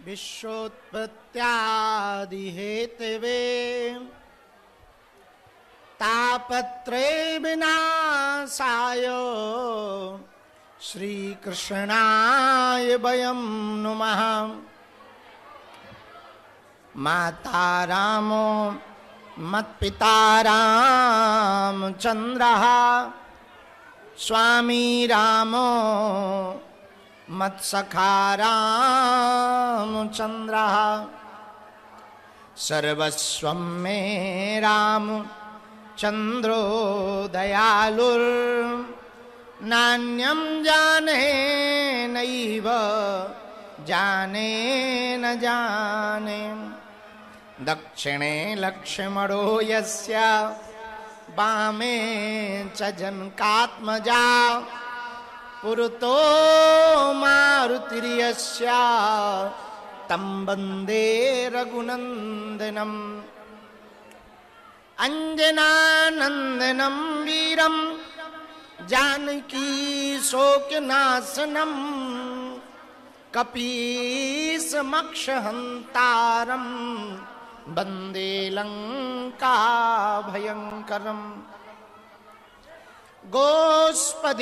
विश्वोत्पत्त्यादिहेतवे तापत्रय विनाशाय श्रीकृष्णाय वयं नुमः। माता रामो मत्पिता रामचन्द्रः स्वामी रामो मत्सखा रामचन्द्रः सर्वस्वं मे रामचन्द्रो दयालुर्नान्यं जाने नैव जाने न जाने। दक्षिणे लक्ष्मणो यस्य वामे च जनकात्मजा पुरतो मारुतिर्यस्य तं वन्दे रघुनन्दनम्। अंजनानन्दनं वीरं जानकी शोकनाशनं कपीशमक्षहन्तारं वन्दे लङ्काभयङ्करम्। गोष्पदीकृतवारिशं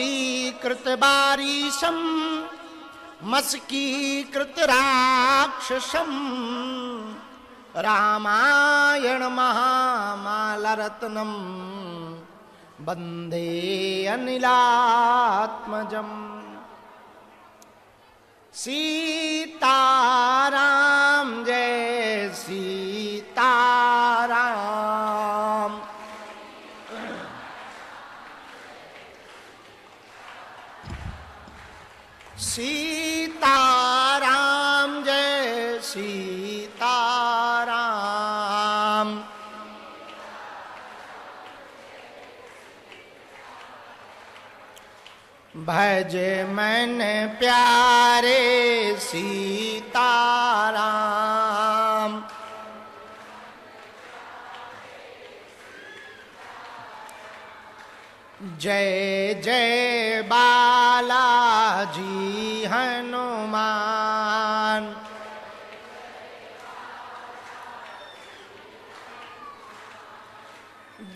मस्कीकृतराक्षसं रामायण महामालरत्नं वन्दे अनिलात्मजम्। सीताराम जय सीताराम। सीताराम जय सीताराम। भज मन प्यारे सीताराम। जय जय बालाजी हनुमान।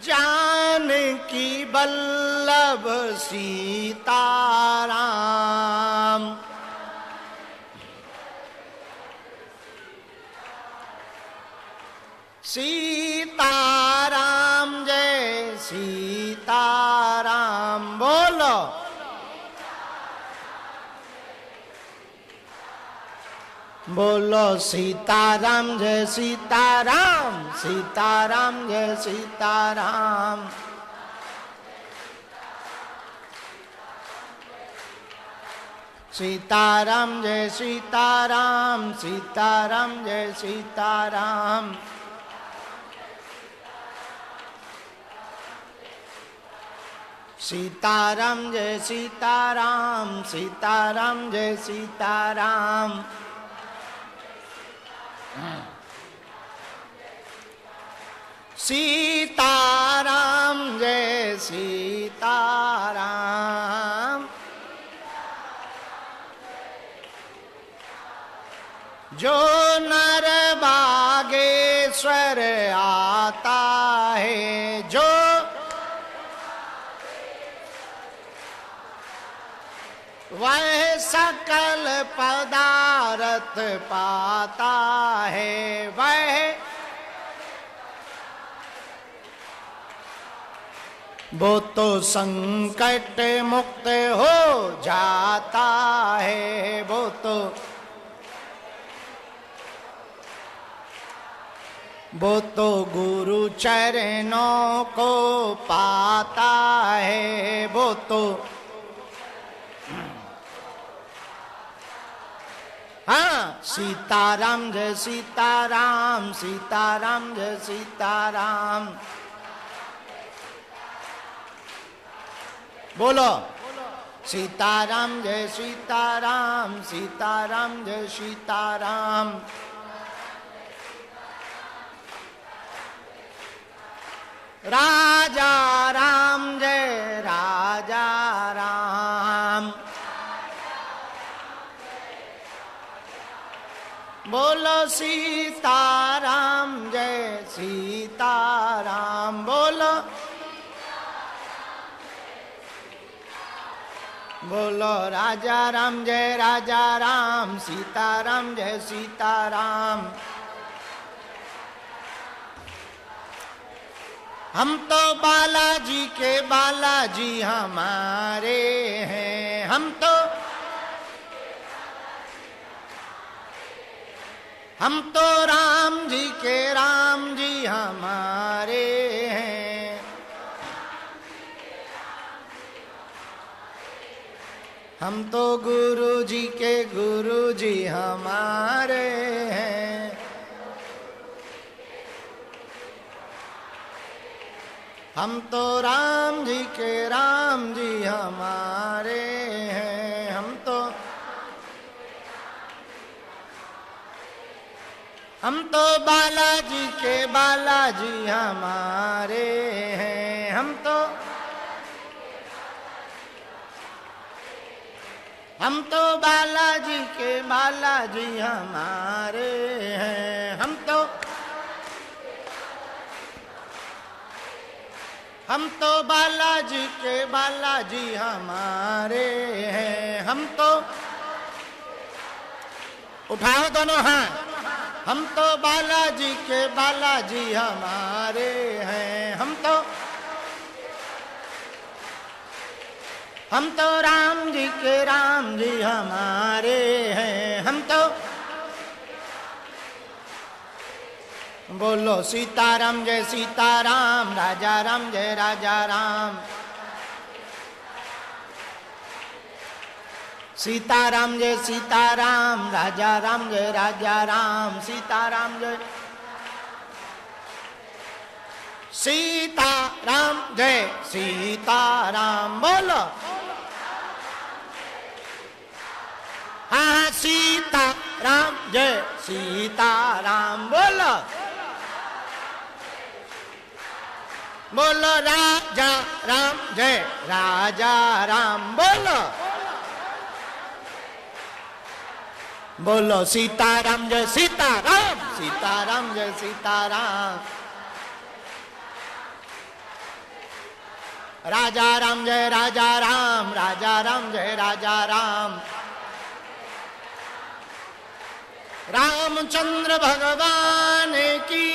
जानकी वल्लभ सीताराम। सीताराम जय सीताराम। बोलो बोलो सीताराम जय सीताराम। सीताराम जय सीताराम। सीताराम जय सीताराम। सीताराम जय सीताराम। सीताराम जय सीताराम। सीताराम जय सीताराम। सीताराम जय सीताराम। जो नर बागेश्वर आता है, जो वह सकल पदार्थ पाता है। वह वो तो संकट मुक्त हो जाता है। वो तो गुरु चरणों को पाता है। वो तो हाँ सीताराम जय सीताराम। सीताराम जय सीताराम। बोलो सीताराम जय सीताराम। सीताराम जय सीताराम। राजा राम जय राजा राम। बोलो सीताराम जय सीताराम बोलो बोलो राजा राम जय राजा राम सीताराम जय सीताराम। हम तो बालाजी के बालाजी हमारे हैं, हम तो राम जी के राम जी हमारे हैं। हम तो गुरु जी के गुरु जी हमारे हैं। हम तो राम जी के राम जी हमारे हैं। हम तो बालाजी के बालाजी हमारे हैं। हम तो बालाजी के बालाजी हमारे हैं। हम तो बालाजी के बालाजी हमारे हैं। हम तो उठाओ दोनों हाथ। हम तो बालाजी के बालाजी हमारे हैं। हम तो राम जी के राम जी हमारे हैं। हम तो बोलो सीताराम जय सीताराम राजा राम जय राजा राम। सीताराम जय सीताराम राजा राम जय राजा राम। सीताराम जय सीताराम जय सीताराम बोलो हाँ सीताराम जय सीताराम बोलो बोलो राजा राम जय राजा राम बोलो बोलो सीताराम जय सीताराम सीताराम जय सीताराम। राजा राम जय राजा राम राजा राम जय राजा राम। रामचंद्र भगवान की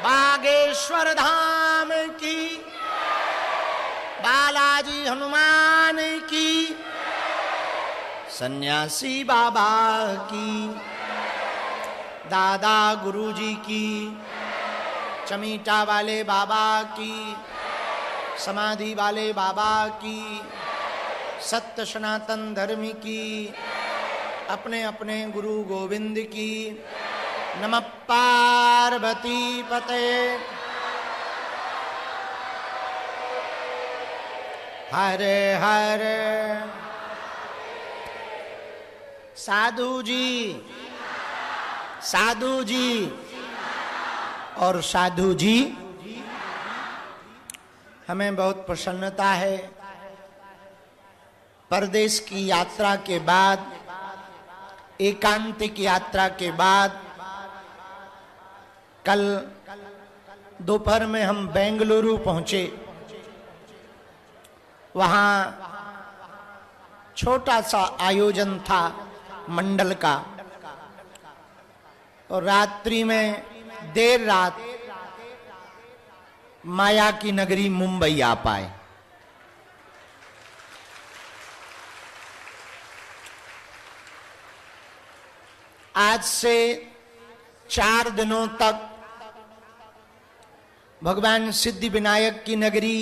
बागेश्वर धाम की बालाजी हनुमान की सन्यासी बाबा की दादा गुरुजी की चमीटा वाले बाबा की समाधि वाले बाबा की सत्य सनातन धर्म की अपने अपने गुरु गोविंद की। नमः पार्वती पते हरे हरे। साधु जी और साधु जी हमें बहुत प्रसन्नता है। परदेश की यात्रा के बाद एकांतिक यात्रा के बाद कल दोपहर में हम बेंगलुरु पहुंचे। वहां छोटा सा आयोजन था मंडल का और रात्रि में देर रात माया की नगरी मुंबई आ पाए। आज से 4 दिनों तक भगवान सिद्धि विनायक की नगरी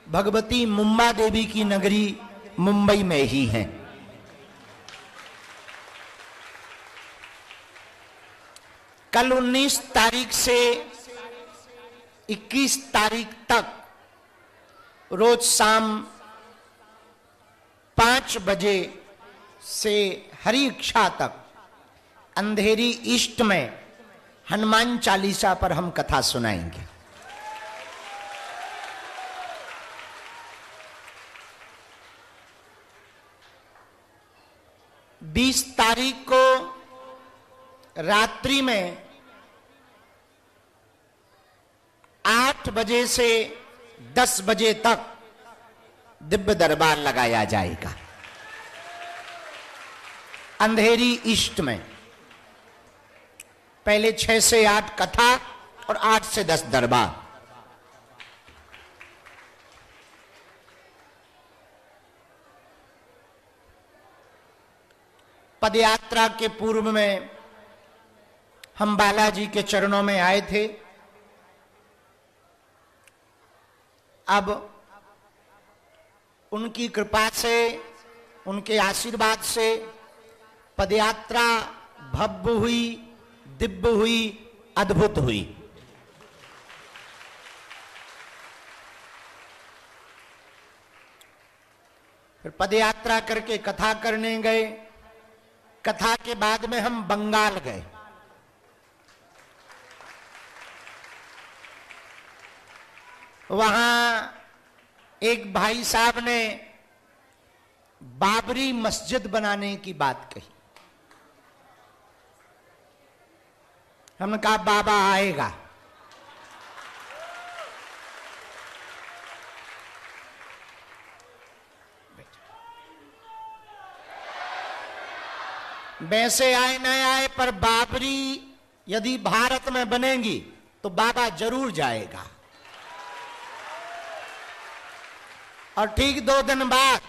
भगवती मुंबा देवी की नगरी मुंबई में ही है। कल 19 तारीख से 21 तारीख तक रोज शाम 5 बजे से हरि इच्छा तक अंधेरी ईस्ट में हनुमान चालीसा पर हम कथा सुनाएंगे। 20 तारीख को रात्रि में 8 बजे से 10 बजे तक दिव्य दरबार लगाया जाएगा अंधेरी ईस्ट में। पहले 6 से 8 कथा और 8 से 10 दरबार। पदयात्रा के पूर्व में हम बालाजी के चरणों में आए थे। अब उनकी कृपा से, उनके आशीर्वाद से पदयात्रा भव्य हुई, दिव्य हुई, अद्भुत हुई। फिर पदयात्रा करके कथा करने गए। कथा के बाद में हम बंगाल गए। वहां एक भाई साहब ने बाबरी मस्जिद बनाने की बात कही। हमने कहा बाबा आएगा। वैसे आए न आए पर बाबरी यदि भारत में बनेगी तो बाबा जरूर जाएगा। और ठीक 2 दिन बाद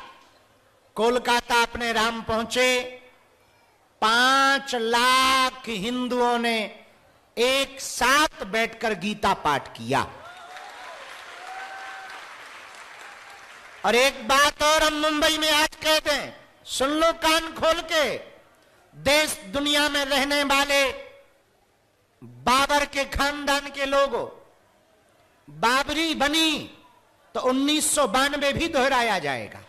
कोलकाता अपने राम पहुंचे। 5 लाख हिंदुओं ने एक साथ बैठकर गीता पाठ किया। और एक बात और हम मुंबई में आज कहते हैं, सुन लो कान खोल के, देश दुनिया में रहने वाले बाबर के खानदान के लोगों, बाबरी बनी तो 1992 भी दोहराया जाएगा।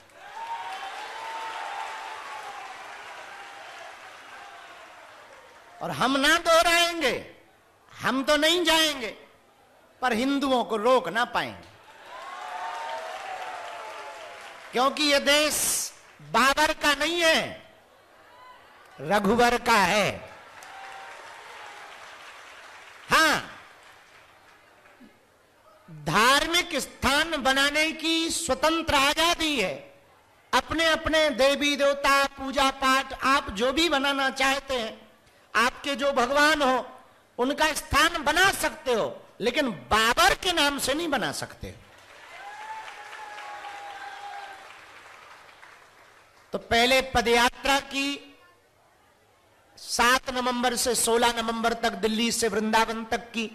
और हम ना दोहराएंगे, हम तो नहीं जाएंगे, पर हिंदुओं को रोक ना पाएंगे, क्योंकि यह देश बाबर का नहीं है, रघुवर का है। हां, धार्मिक स्थान बनाने की स्वतंत्र आजादी है। अपने अपने देवी देवता, पूजा पाठ आप जो भी बनाना चाहते हैं, आपके जो भगवान हो उनका स्थान बना सकते हो, लेकिन बाबर के नाम से नहीं बना सकते। तो पहले पदयात्रा की 7 नवंबर से 16 नवंबर तक दिल्ली से वृंदावन तक की।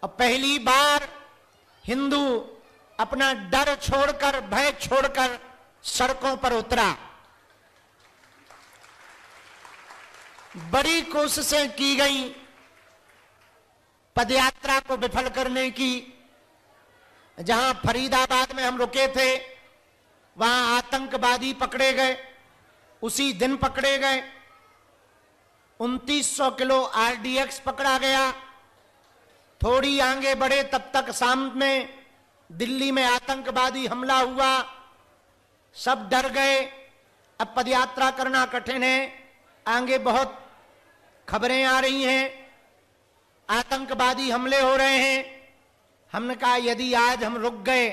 और पहली बार हिंदू अपना डर छोड़कर, भय छोड़कर सड़कों पर उतरा। बड़ी कोशिशें की गई पदयात्रा को विफल करने की। जहां फरीदाबाद में हम रुके थे वहां आतंकवादी पकड़े गए, उसी दिन पकड़े गए। 2900 किलो आरडीएक्स पकड़ा गया। थोड़ी आगे बढ़े तब तक शाम में दिल्ली में आतंकवादी हमला हुआ, सब डर गए। अब पदयात्रा करना कठिन है, आगे बहुत खबरें आ रही हैं, आतंकवादी हमले हो रहे हैं। हमने कहा यदि आज हम रुक गए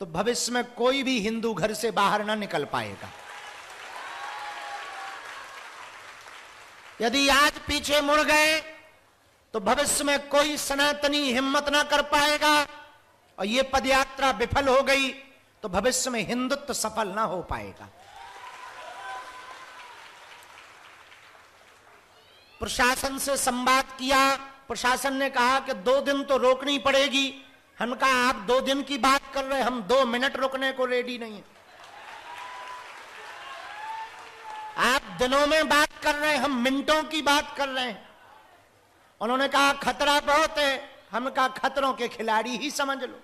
तो भविष्य में कोई भी हिंदू घर से बाहर ना निकल पाएगा। यदि आज पीछे मुड़ गए तो भविष्य में कोई सनातनी हिम्मत ना कर पाएगा। और ये पदयात्रा विफल हो गई तो भविष्य में हिंदुत्व सफल ना हो पाएगा। प्रशासन से संवाद किया। प्रशासन ने कहा कि 2 दिन तो रोकनी पड़ेगी। हम कहा आप 2 दिन की बात कर रहे हैं, हम 2 मिनट रुकने को रेडी नहीं है। आप दिनों में बात कर रहे हैं, हम मिनटों की बात कर रहे हैं। उन्होंने कहा खतरा बहुत है। हम कहा खतरों के खिलाड़ी ही समझ लो।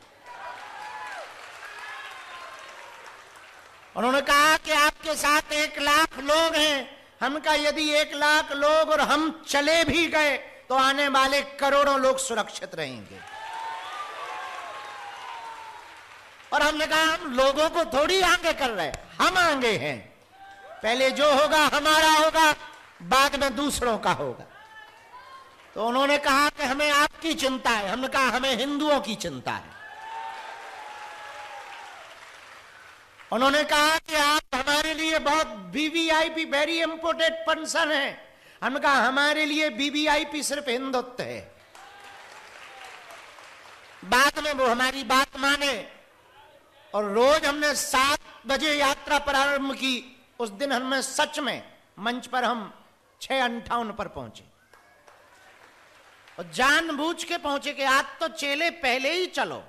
उन्होंने कहा कि आपके साथ 1 लाख लोग हैं। हम कहा यदि 1 लाख लोग और हम चले भी गए तो आने वाले करोड़ों लोग सुरक्षित रहेंगे। और हमने कहा हम लोगों को थोड़ी आगे कर रहे हैं, हम आगे हैं। पहले जो होगा हमारा होगा, बाद में दूसरों का होगा। तो उन्होंने कहा कि हमें आपकी चिंता है। हमने कहा हमें हिंदुओं की चिंता है। उन्होंने कहा कि आप हमारे लिए बहुत वीवीआईपी, वेरी इंपोर्टेंट पर्सन है। हमने कहा हमारे लिए वीवीआईपी सिर्फ हिंदुत्व है। बाद में वो हमारी बात माने और रोज हमने 7 बजे यात्रा प्रारंभ की। उस दिन हमें सच में मंच पर हम 6:58 पर पहुंचे और जानबूझ के पहुंचे कि आज तो चेले पहले ही चलो।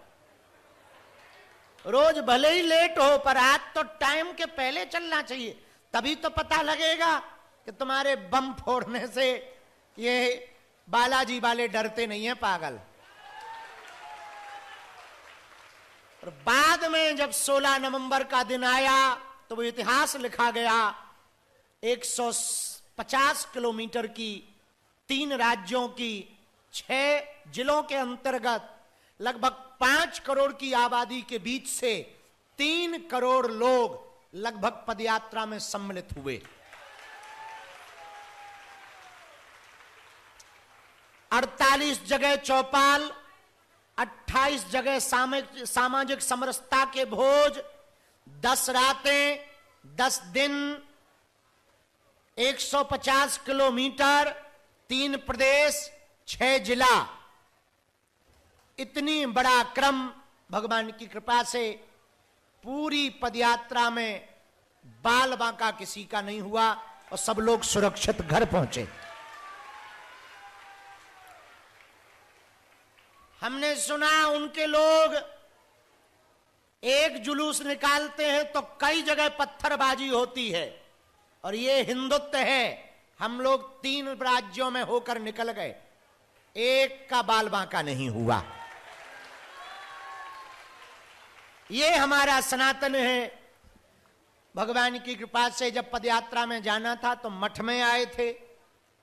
रोज भले ही लेट हो पर आज तो टाइम के पहले चलना चाहिए, तभी तो पता लगेगा कि तुम्हारे बम फोड़ने से ये बालाजी वाले डरते नहीं है पागल। और बाद में जब 16 नवंबर का दिन आया तो वो इतिहास लिखा गया। 150 किलोमीटर की 3 राज्यों की 6 जिलों के अंतर्गत लगभग 5 करोड़ की आबादी के बीच से 3 करोड़ लोग लगभग पदयात्रा में सम्मिलित हुए। 48 जगह चौपाल, 28 जगह सामाजिक समरसता के भोज, 10 रातें, 10 दिन, 150 किलोमीटर, 3 प्रदेश, 6 जिला। इतनी बड़ा क्रम भगवान की कृपा से पूरी पदयात्रा में बाल बांका किसी का नहीं हुआ और सब लोग सुरक्षित घर पहुंचे। हमने सुना उनके लोग एक जुलूस निकालते हैं तो कई जगह पत्थरबाजी होती है और ये हिंदुत्व है। हम लोग 3 राज्यों में होकर निकल गए, एक का बाल बांका नहीं हुआ। ये हमारा सनातन है। भगवान की कृपा से जब पदयात्रा में जाना था तो मठ में आए थे,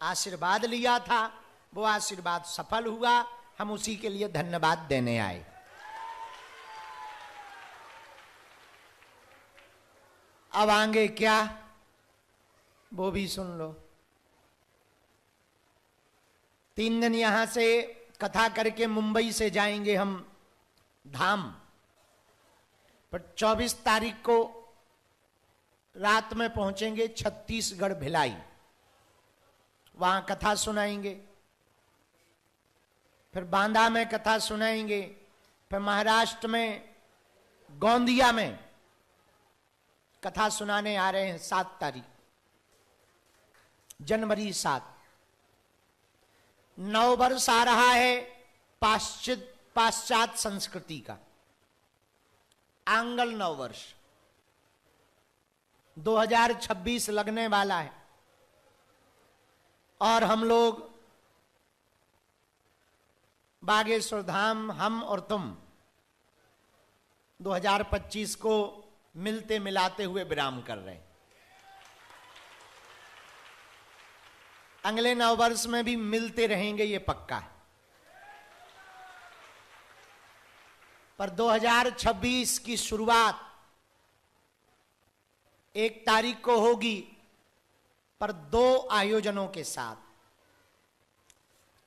आशीर्वाद लिया था, वो आशीर्वाद सफल हुआ। हम उसी के लिए धन्यवाद देने आए। अब आगे क्या, वो भी सुन लो। 3 दिन यहां से कथा करके मुंबई से जाएंगे हम धाम, पर 24 तारीख को रात में पहुंचेंगे छत्तीसगढ़ भिलाई, वहां कथा सुनाएंगे। फिर बांदा में कथा सुनाएंगे। फिर महाराष्ट्र में गोंदिया में कथा सुनाने आ रहे हैं 7 तारीख, जनवरी 7। नव वर्ष आ रहा है पाश्चात्य संस्कृति का, आंगल नव वर्ष 2026 लगने वाला है और हम लोग बागेश्वर धाम, हम और तुम 2025 को मिलते मिलाते हुए विराम कर रहे हैं। अगले नववर्ष में भी मिलते रहेंगे, ये पक्का है। पर 2026 की शुरुआत 1 तारीख को होगी, पर 2 आयोजनों के साथ।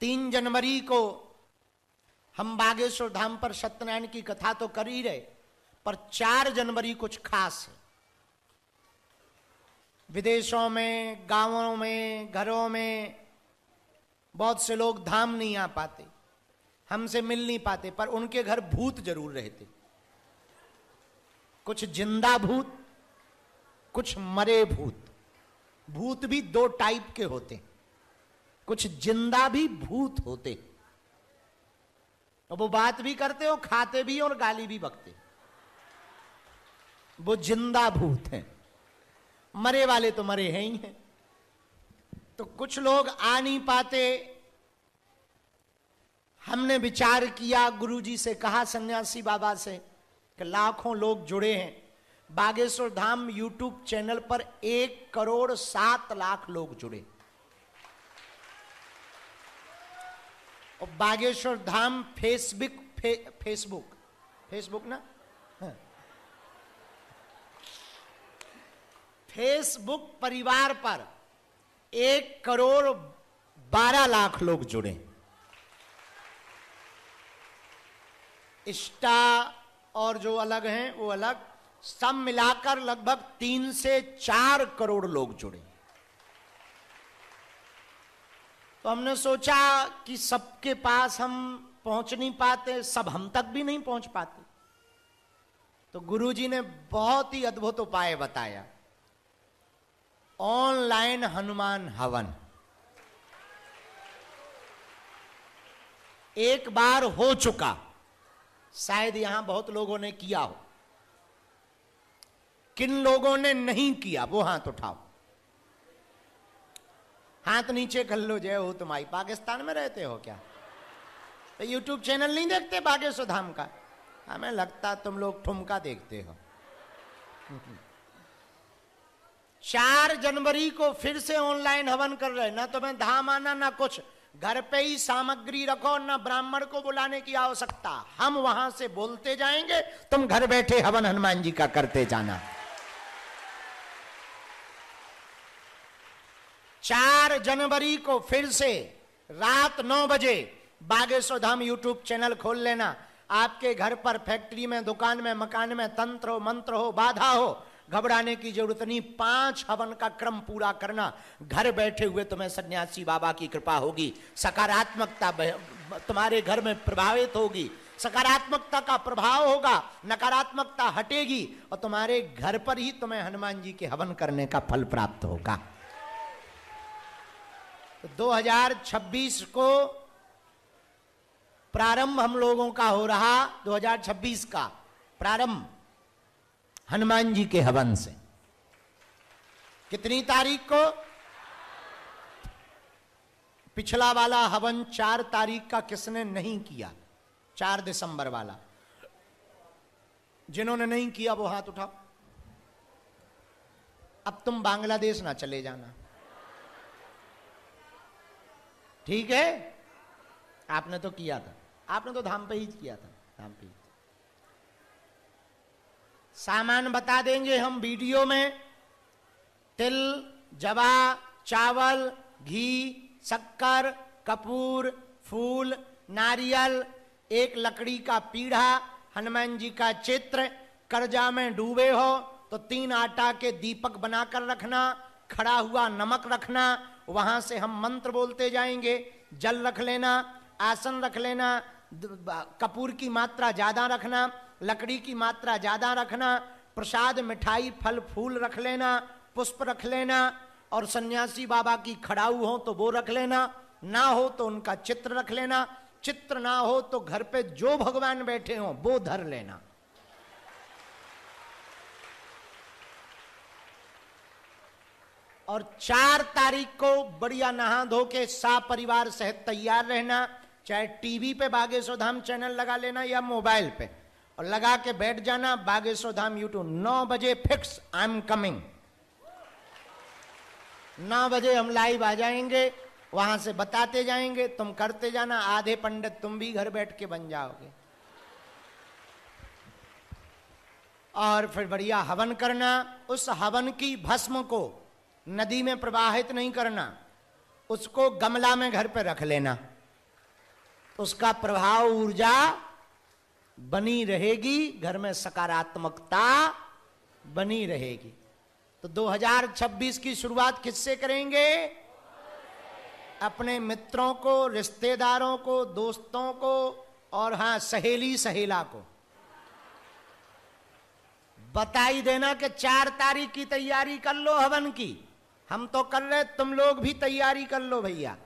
3 जनवरी को हम बागेश्वर धाम पर सत्यनारायण की कथा तो कर ही रहे, पर 4 जनवरी कुछ खास है। विदेशों में, गांवों में, घरों में बहुत से लोग धाम नहीं आ पाते, हमसे मिल नहीं पाते, पर उनके घर भूत जरूर रहते। कुछ जिंदा भूत, कुछ मरे भूत। भूत भी 2 टाइप के होते, कुछ जिंदा भी भूत होते, और वो बात भी करते हो, खाते भी और गाली भी बकते। वो जिंदा भूत हैं, मरे वाले तो मरे हैं ही हैं। तो कुछ लोग आ नहीं पाते। हमने विचार किया, गुरुजी से कहा, सन्यासी बाबा से, कि लाखों लोग जुड़े हैं बागेश्वर धाम यूट्यूब चैनल पर, 1,07,00,000 लोग जुड़े। और बागेश्वर धाम फेसबुक ना, फेसबुक परिवार पर 1,12,00,000 लोग जुड़े। इंस्टा और जो अलग हैं वो अलग, सब मिलाकर लगभग 3 से 4 करोड़ लोग जुड़े। तो हमने सोचा कि सबके पास हम पहुंच नहीं पाते, सब हम तक भी नहीं पहुंच पाते, तो गुरुजी ने बहुत ही अद्भुत उपाय बताया। ऑनलाइन हनुमान हवन एक बार हो चुका, शायद यहां बहुत लोगों ने किया हो। किन लोगों ने नहीं किया वो हाथ उठाओ, हाथ नीचे कर लो। जय हो तुम्हारी। पाकिस्तान में रहते हो क्या? तो यूट्यूब चैनल नहीं देखते बागेश्वर धाम का? हमें लगता तुम लोग ठुमका देखते हो। 4 जनवरी को फिर से ऑनलाइन हवन कर रहे, ना तुम्हें धाम आना ना कुछ, घर पे ही सामग्री रखो, ना ब्राह्मण को बुलाने की आवश्यकता, हम वहां से बोलते जाएंगे, तुम घर बैठे हवन हनुमान जी का करते जाना। 4 जनवरी को फिर से रात 9 बजे बागेश्वर धाम यूट्यूब चैनल खोल लेना। आपके घर पर, फैक्ट्री में, दुकान में, मकान में तंत्र हो, मंत्र हो, बाधा हो, घबराने की जरूरत नहीं। 5 हवन का क्रम पूरा करना, घर बैठे हुए तुम्हें सन्यासी बाबा की कृपा होगी, सकारात्मकता तुम्हारे घर में प्रभावित होगी, सकारात्मकता का प्रभाव होगा, नकारात्मकता हटेगी और तुम्हारे घर पर ही तुम्हें हनुमान जी के हवन करने का फल प्राप्त होगा। तो 2026 को प्रारंभ हम लोगों का हो रहा, 2026 का प्रारंभ हनुमान जी के हवन से। कितनी तारीख को? पिछला वाला हवन 4 तारीख का किसने नहीं किया? 4 दिसंबर वाला। जिन्होंने नहीं किया वो हाथ उठाओ। अब तुम बांग्लादेश ना चले जाना, ठीक है? आपने तो किया था, आपने तो धाम पे ही किया था, धाम पे ही। सामान बता देंगे हम वीडियो में। तिल, जवा, चावल, घी, शक्कर, कपूर, फूल, नारियल, एक लकड़ी का पीढ़ा, हनुमान जी का चित्र। कर्जा में डूबे हो तो 3 आटा के दीपक बनाकर रखना, खड़ा हुआ नमक रखना, वहां से हम मंत्र बोलते जाएंगे। जल रख लेना, आसन रख लेना, कपूर की मात्रा ज्यादा रखना, लकड़ी की मात्रा ज्यादा रखना, प्रसाद मिठाई फल फूल रख लेना, पुष्प रख लेना, और सन्यासी बाबा की खड़ाऊ हो तो वो रख लेना, ना हो तो उनका चित्र रख लेना, चित्र ना हो तो घर पे जो भगवान बैठे हो वो धर लेना। और 4 तारीख को बढ़िया नहा धो के परिवार सहित तैयार रहना। चाहे टीवी पे बागेश्वर धाम चैनल लगा लेना या मोबाइल पे, और लगा के बैठ जाना। बागेश्वर धाम यूट्यूब 9 बजे फिक्स, आई एम कमिंग। 9 बजे हम लाइव आ जाएंगे, वहां से बताते जाएंगे, तुम करते जाना। आधे पंडित तुम भी घर बैठ के बन जाओगे। और फिर बढ़िया हवन करना। उस हवन की भस्म को नदी में प्रवाहित नहीं करना, उसको गमला में घर पे रख लेना। उसका प्रभाव, ऊर्जा बनी रहेगी, घर में सकारात्मकता बनी रहेगी। तो 2026 की शुरुआत किससे करेंगे? अपने मित्रों को, रिश्तेदारों को, दोस्तों को, और हाँ, सहेली सहेला को बताई देना कि 4 तारीख की तैयारी कर लो हवन की। हम तो कर रहे, तुम लोग भी तैयारी कर लो भैया।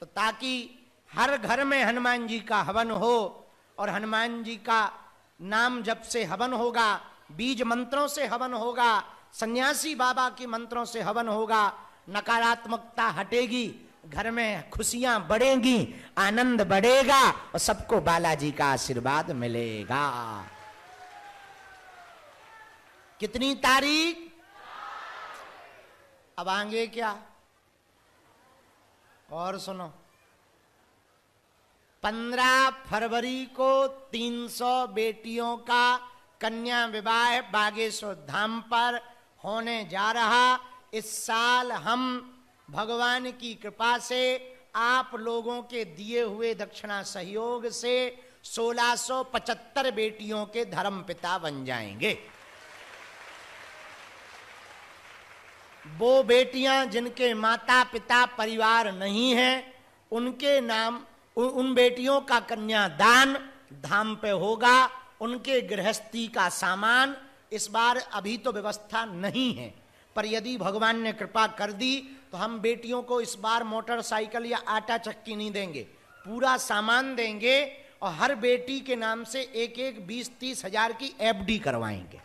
तो ताकि हर घर में हनुमान जी का हवन हो, और हनुमान जी का नाम जप से हवन होगा, बीज मंत्रों से हवन होगा, सन्यासी बाबा के मंत्रों से हवन होगा। नकारात्मकता हटेगी, घर में खुशियां बढ़ेंगी, आनंद बढ़ेगा, और सबको बालाजी का आशीर्वाद मिलेगा। कितनी तारीख? अब आगे क्या और सुनो। 15 फरवरी को 300 बेटियों का कन्या विवाह बागेश्वर धाम पर होने जा रहा। इस साल हम भगवान की कृपा से आप लोगों के दिए हुए दक्षिणा सहयोग से 1675 बेटियों के धर्मपिता बन जाएंगे। वो बेटियां जिनके माता पिता परिवार नहीं है, उनके नाम, उन बेटियों का कन्यादान धाम पे होगा। उनके गृहस्थी का सामान इस बार अभी तो व्यवस्था नहीं है, पर यदि भगवान ने कृपा कर दी तो हम बेटियों को इस बार मोटरसाइकिल या आटा चक्की नहीं देंगे, पूरा सामान देंगे और हर बेटी के नाम से एक 20-30 हजार की एफडी करवाएंगे।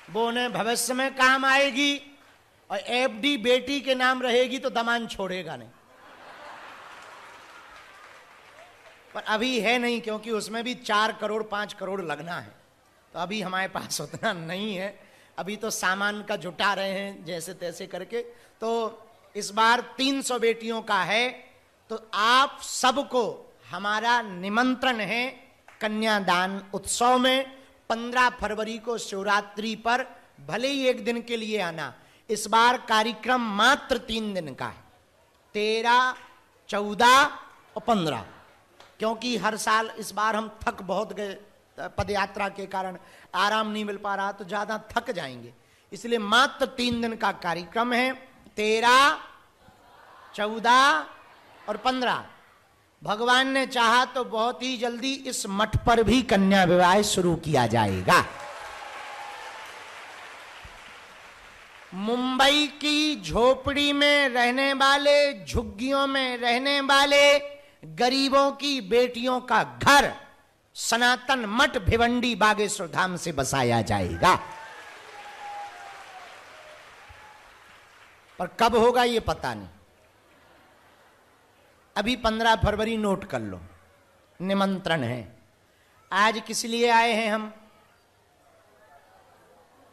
वो उन्हें भविष्य में काम आएगी, और एफडी बेटी के नाम रहेगी तो दमान छोड़ेगा नहीं। पर अभी है नहीं, क्योंकि उसमें भी 4 करोड़ 5 करोड़ लगना है, तो अभी हमारे पास उतना नहीं है। अभी तो सामान का जुटा रहे हैं जैसे तैसे करके। तो इस बार 300 बेटियों का है, तो आप सबको हमारा निमंत्रण है कन्यादान उत्सव में। 15 फरवरी को शिवरात्रि पर भले ही एक दिन के लिए आना, इस बार कार्यक्रम मात्र 3 दिन का है, 13, 14 और 15, क्योंकि हर साल इस बार हम थक बहुत गए, पदयात्रा के कारण आराम नहीं मिल पा रहा, तो ज्यादा थक जाएंगे, इसलिए मात्र 3 दिन का कार्यक्रम है, 13, 14 और 15। भगवान ने चाहा तो बहुत ही जल्दी इस मठ पर भी कन्या विवाह शुरू किया जाएगा। मुंबई की झोपड़ी में रहने वाले, झुग्गियों में रहने वाले गरीबों की बेटियों का घर सनातन मठ भिवंडी बागेश्वर धाम से बसाया जाएगा। पर कब होगा ये पता नहीं। अभी 15 फरवरी नोट कर लो, निमंत्रण है। आज किस लिए आए हैं हम?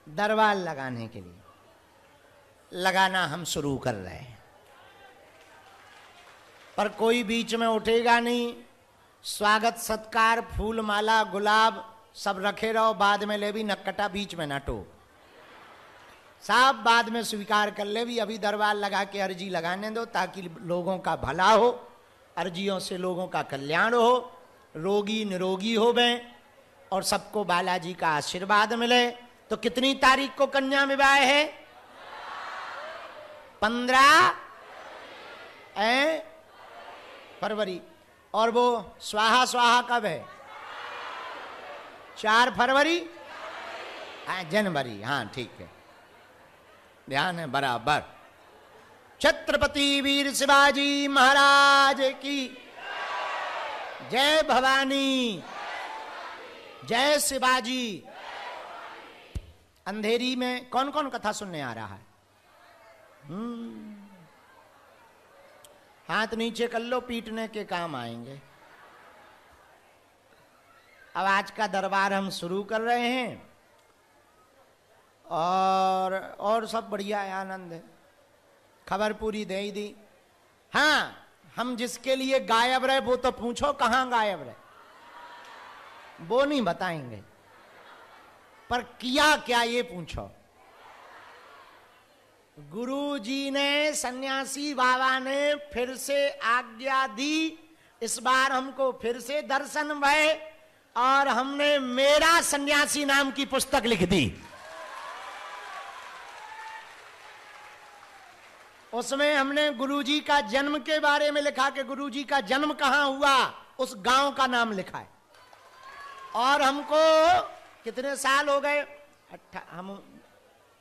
दरबार लगाने के लिए। लगाना हम शुरू कर रहे हैं, पर कोई बीच में उठेगा नहीं। स्वागत सत्कार, फूल माला, गुलाब सब रखे रहो, बाद में ले भी नक्कटा बीच में नटो, सब बाद में स्वीकार कर ले भी। अभी दरबार लगा के अर्जी लगाने दो, ताकि लोगों का भला हो, अर्जियों से लोगों का कल्याण हो, रोगी निरोगी हो गए और सबको बालाजी का आशीर्वाद मिले। तो कितनी तारीख को कन्या विवाह है? 15 फरवरी। और वो स्वाहा स्वाहा कब है? 4 फरवरी, जनवरी। हाँ ठीक है, ध्यान है बराबर। छत्रपति वीर शिवाजी महाराज की जय। भवानी जय शिवाजी। अंधेरी में कौन कौन कथा सुनने आ रहा है? हाथ नीचे कर लो, पीटने के काम आएंगे। अब आज का दरबार हम शुरू कर रहे हैं, और सब बढ़िया है, आनंद है। खबर पूरी दे ही दी। हाँ, हम जिसके लिए गायब रहे वो तो पूछो कहां गायब रहे, वो नहीं बताएंगे, पर किया क्या ये पूछो। गुरु जी ने, सन्यासी बाबा ने फिर से आज्ञा दी, इस बार हमको फिर से दर्शन भय, और हमने मेरा सन्यासी नाम की पुस्तक लिख दी। उसमें हमने गुरुजी का जन्म के बारे में लिखा कि गुरुजी का जन्म कहां हुआ, उस गांव का नाम लिखा है। और हमको कितने साल हो गए?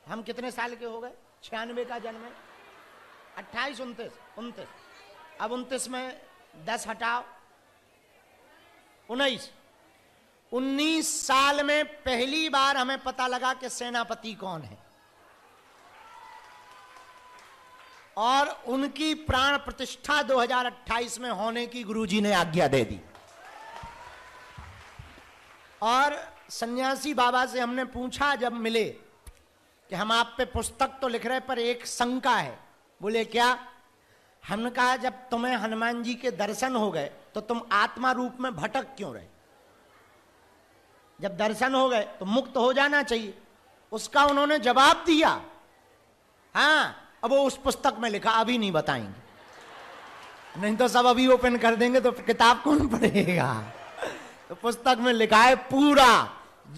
हम कितने साल के हो गए? 96 का जन्म है, 28, 29। अब 29 में 10 हटाओ, 19 साल में पहली बार हमें पता लगा कि सेनापति कौन है, और उनकी प्राण प्रतिष्ठा 2028 में होने की गुरुजी ने आज्ञा दे दी। और सन्यासी बाबा से हमने पूछा जब मिले कि हम आप पे पुस्तक तो लिख रहे, पर एक शंका है। बोले क्या? हमने कहा जब तुम्हें हनुमान जी के दर्शन हो गए तो तुम आत्मा रूप में भटक क्यों रहे? जब दर्शन हो गए तो मुक्त हो जाना चाहिए। उसका उन्होंने जवाब दिया। हाँ, अब वो उस पुस्तक में लिखा, अभी नहीं बताएंगे, नहीं तो सब अभी ओपन कर देंगे तो किताब कौन पढ़ेगा। तो पुस्तक में लिखा है पूरा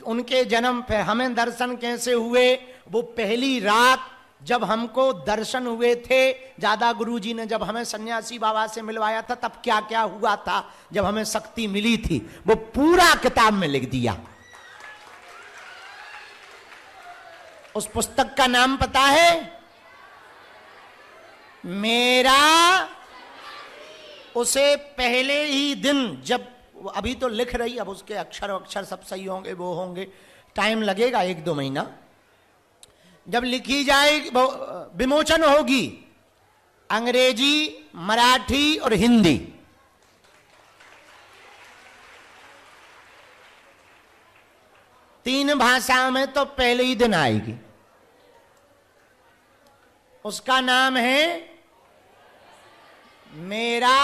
उनके जन्म पे हमें दर्शन कैसे हुए। वो पहली रात जब हमको दर्शन हुए थे, दादा गुरुजी ने जब हमें सन्यासी बाबा से मिलवाया था, तब क्या क्या हुआ था, जब हमें शक्ति मिली थी, वो पूरा किताब में लिख दिया। उस पुस्तक का नाम पता है? मेरा उसे पहले ही दिन, जब अभी तो लिख रही, अब उसके अक्षर अक्षर सब सही होंगे, वो होंगे, टाइम लगेगा 1-2 महीना। जब लिखी जाएगी, विमोचन होगी, अंग्रेजी, मराठी और हिंदी, तीन भाषाओं में तो पहले ही दिन आएगी। उसका नाम है मेरा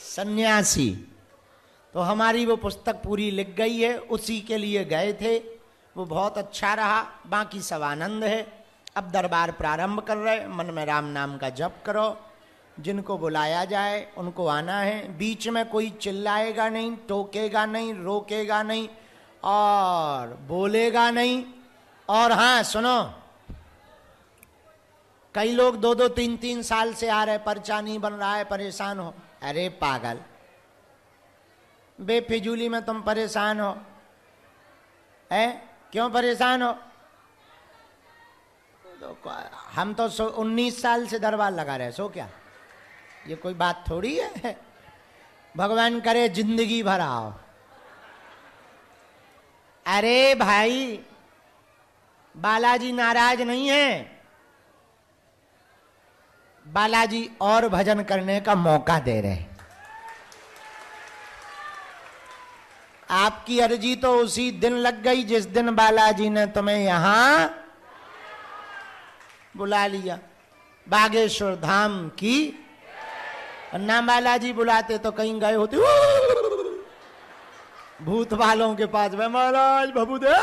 सन्यासी। तो हमारी वो पुस्तक पूरी लिख गई है, उसी के लिए गए थे, वो बहुत अच्छा रहा। बाकी सब आनंद है। अब दरबार प्रारंभ कर रहे, मन में राम नाम का जप करो, जिनको बुलाया जाए उनको आना है। बीच में कोई चिल्लाएगा नहीं, टोकेगा नहीं, रोकेगा नहीं और बोलेगा नहीं। और हाँ सुनो, कई लोग 2-2, 3-3 साल से आ रहे, पर्चा नहीं बन रहा है, परेशान हो। अरे पागल, बेफिजूली में तुम परेशान हो, है? क्यों परेशान हो? हम तो 19 साल से दरबार लगा रहे, सो क्या ये कोई बात थोड़ी है। भगवान करे जिंदगी भर आओ। अरे भाई, बालाजी नाराज नहीं है, बालाजी और भजन करने का मौका दे रहे। आपकी अर्जी तो उसी दिन लग गई जिस दिन बालाजी ने तुम्हें यहां बुला लिया, बागेश्वर धाम की। ना बालाजी बुलाते तो कहीं गए होते भूत वालों के पास में, महाराज भभुदे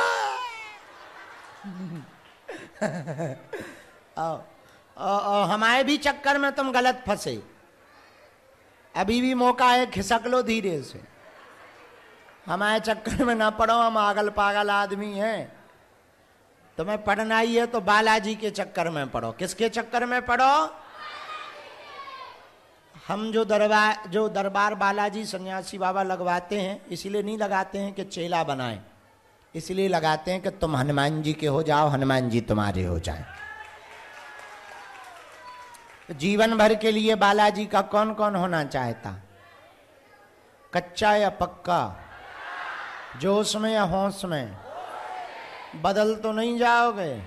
हमारे भी चक्कर में तुम गलत फंसे। अभी भी मौका है, खिसक लो धीरे से, हमारे चक्कर में ना पड़ो, हम आगल पागल आदमी हैं। तुम्हें पढ़ना ही है तो बालाजी के चक्कर में पढ़ो। किसके चक्कर में पढ़ो? हम जो दरबार बालाजी सन्यासी बाबा लगवाते हैं, इसलिए नहीं लगाते हैं कि चेला बनाएं, इसलिए लगाते हैं कि तुम हनुमान जी के हो जाओ, हनुमान जी तुम्हारे हो जाएं। जीवन भर के लिए बालाजी का कौन कौन होना चाहता? कच्चा या पक्का? जोश में या होश में? बदल तो नहीं जाओगे?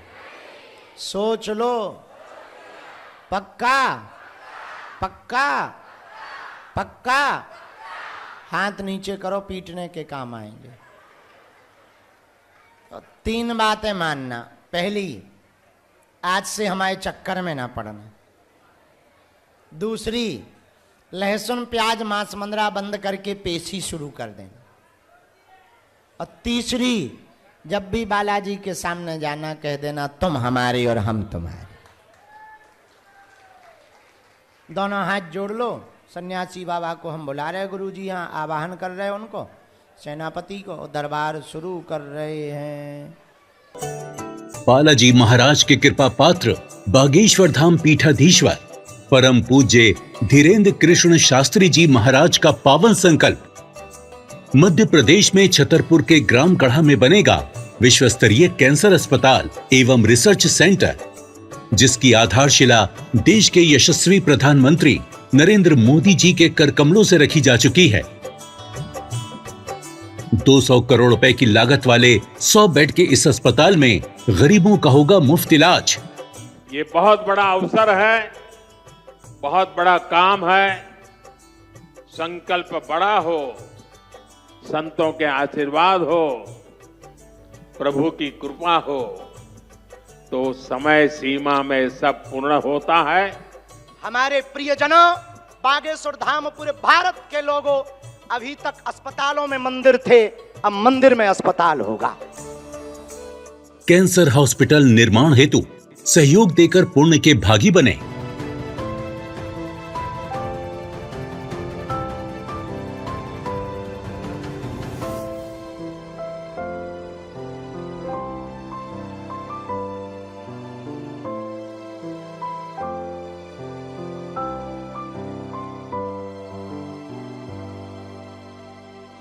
सोच लो। पक्का? पक्का? पक्का? हाथ नीचे करो, पीटने के काम आएंगे। तो 3 बातें मानना। पहली, आज से हमारे चक्कर में ना पड़ना। दूसरी, लहसुन प्याज मांस मंदरा बंद करके पेशी शुरू कर देना। और तीसरी, जब भी बालाजी के सामने जाना कह देना तुम हमारे और हम तुम्हारे। दोनों हाथ जोड़ लो। सन्यासी बाबा को हम बुला रहे, गुरुजी यहाँ आवाहन कर रहे हैं उनको, सेनापति को। दरबार शुरू कर रहे हैं। बालाजी महाराज के कृपा पात्र बागेश्वर धाम पीठाधीश्वर परम पूज्य धीरेन्द्र कृष्ण शास्त्री जी महाराज का पावन संकल्प। मध्य प्रदेश में छतरपुर के ग्राम गढ़ा में बनेगा विश्व स्तरीय कैंसर अस्पताल एवं रिसर्च सेंटर, जिसकी आधारशिला देश के यशस्वी प्रधानमंत्री नरेंद्र मोदी जी के कर कमलों से रखी जा चुकी है। 200 करोड़ रुपए की लागत वाले 100 बेड के इस अस्पताल में गरीबों का होगा मुफ्त इलाज। ये बहुत बड़ा अवसर है, बहुत बड़ा काम है। संकल्प बड़ा हो, संतों के आशीर्वाद हो, प्रभु की कृपा हो, तो समय सीमा में सब पूर्ण होता है। हमारे प्रियजनों, बागेश्वर धाम पूरे भारत के लोगों, अभी तक अस्पतालों में मंदिर थे, अब मंदिर में अस्पताल होगा। कैंसर हॉस्पिटल निर्माण हेतु सहयोग देकर पुण्य के भागी बने।